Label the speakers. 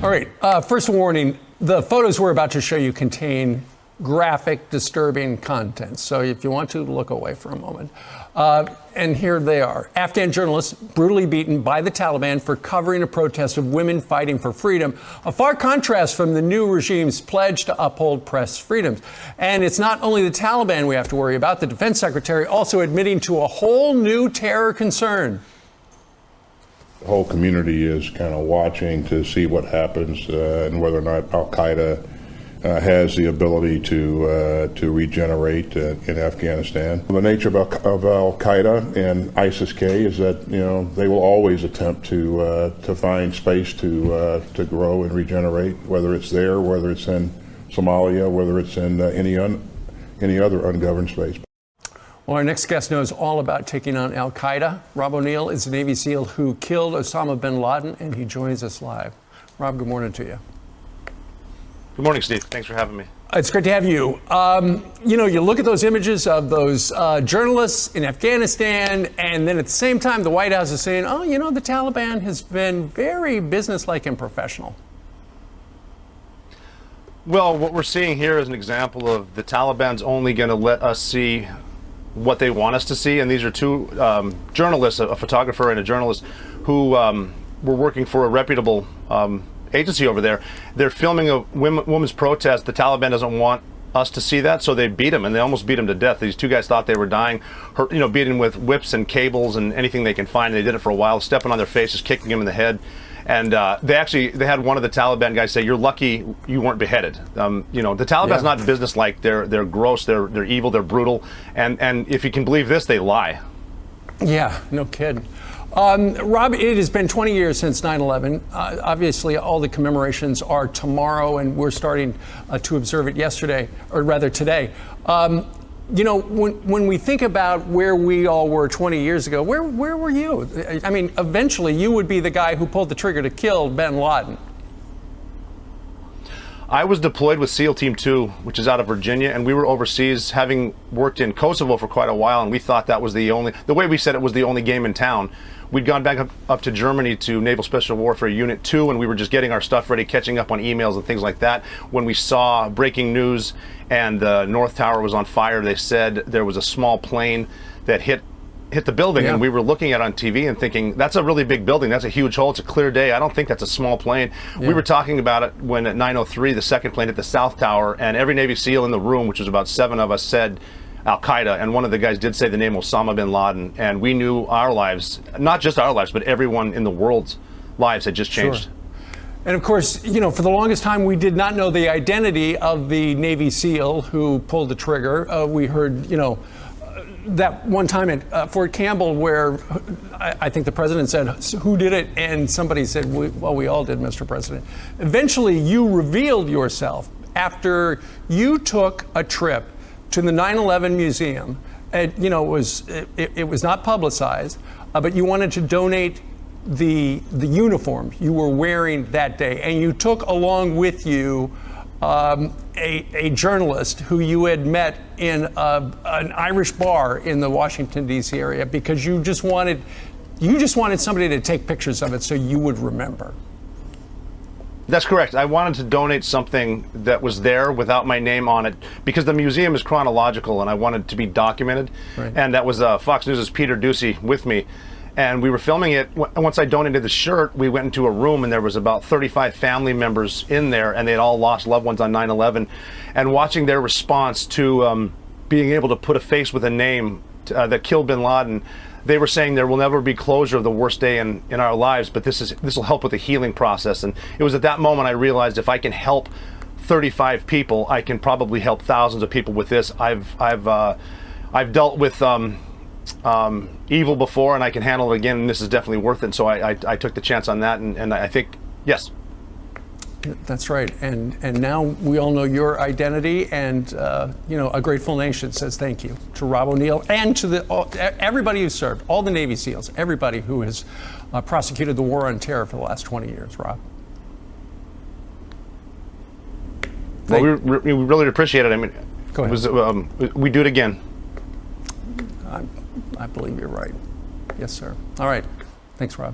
Speaker 1: All right, first warning, the photos we're about to show you contain graphic, disturbing content. So if you want to, look away for a moment. And here they are. Afghan journalists brutally beaten by the Taliban for covering a protest of women fighting for freedom. A far contrast from the new regime's pledge to uphold press freedoms. And it's not only the Taliban we have to worry about. The defense secretary also admitting to a whole new terror concern.
Speaker 2: The whole community is kind of watching to see what happens and whether or not Al-Qaeda has the ability to regenerate in Afghanistan. The nature of Al-Qaeda and ISIS-K is that they will always attempt to find space to grow and regenerate, whether it's there, whether it's in Somalia, whether it's in any other ungoverned space.
Speaker 1: Well, our next guest knows all about taking on Al-Qaeda. Rob O'Neill is a Navy SEAL who killed Osama bin Laden, and he joins us live. Rob, good morning to you.
Speaker 3: Good morning, Steve. Thanks for having me.
Speaker 1: It's great to have you. You look at those images of those journalists in Afghanistan, and then at the same time, the White House is saying, the Taliban has been very businesslike and professional.
Speaker 3: Well, what we're seeing here is an example of the Taliban's only going to let us see what they want us to see. And these are two journalists, a photographer and a journalist, who were working for a reputable agency over there. They're filming a women's protest. The Taliban doesn't want us to see that, so they beat them, and they almost beat them to death. These two guys thought they were dying, beating with whips and cables and anything they can find. They did it for a while, stepping on their faces, kicking them in the head. And they had one of the Taliban guys say, "You're lucky you weren't beheaded." The Taliban's not businesslike. They're gross. They're evil. They're brutal. And if you can believe this, they lie.
Speaker 1: Yeah, no kidding. Rob, it has been 20 years since 9/11. Obviously, all the commemorations are tomorrow, and we're starting to observe it today. When we think about where we all were 20 years ago, where were you? I mean, eventually you would be the guy who pulled the trigger to kill bin Laden.
Speaker 3: I was deployed with SEAL Team 2, which is out of Virginia, and we were overseas, having worked in Kosovo for quite a while, and we thought that was the way we said it was the only game in town. We'd gone back up to Germany to Naval Special Warfare Unit 2, and we were just getting our stuff ready, catching up on emails and things like that. When we saw breaking news and the North Tower was on fire, they said there was a small plane that hit the building, and we were looking at it on TV and thinking, that's a really big building, that's a huge hole, it's a clear day, I don't think that's a small plane. We were talking about it when at 9:03 the second plane hit the South Tower, and every Navy SEAL in the room, which was about 7 of us, said Al-Qaeda, and one of the guys did say the name Osama bin Laden, and we knew our lives, not just our lives, but everyone in the world's lives had just changed.
Speaker 1: Sure. And of course, for the longest time, we did not know the identity of the Navy SEAL who pulled the trigger. We heard, that one time at Fort Campbell where I think the president said, "Who did it?" And somebody said, we all did, Mr. President. Eventually, you revealed yourself after you took a trip to the 9/11 museum. It was not publicized, but you wanted to donate the uniform you were wearing that day, and you took along with you a journalist who you had met in an Irish bar in the Washington D.C. area because you just wanted somebody to take pictures of it so you would remember.
Speaker 3: That's correct. I wanted to donate something that was there without my name on it because the museum is chronological and I wanted it to be documented. Right. And that was Fox News' Peter Ducey with me. And we were filming it. Once I donated the shirt, we went into a room and there was about 35 family members in there, and they'd all lost loved ones on 9/11. And watching their response to being able to put a face with a name that killed bin Laden, they were saying there will never be closure of the worst day in our lives, but this will help with the healing process. And it was at that moment I realized if I can help 35 people, I can probably help thousands of people with this. I've dealt with evil before, and I can handle it again, and this is definitely worth it. So I took the chance on that, and I think, yes.
Speaker 1: That's right. And now we all know your identity, and a grateful nation says thank you to Rob O'Neill and to everybody who served, all the Navy SEALs, everybody who has prosecuted the war on terror for the last 20 years, Rob.
Speaker 3: Well, we really appreciate it. I mean,
Speaker 1: Go ahead.
Speaker 3: We do it again.
Speaker 1: I believe you're right. Yes, sir. All right. Thanks, Rob.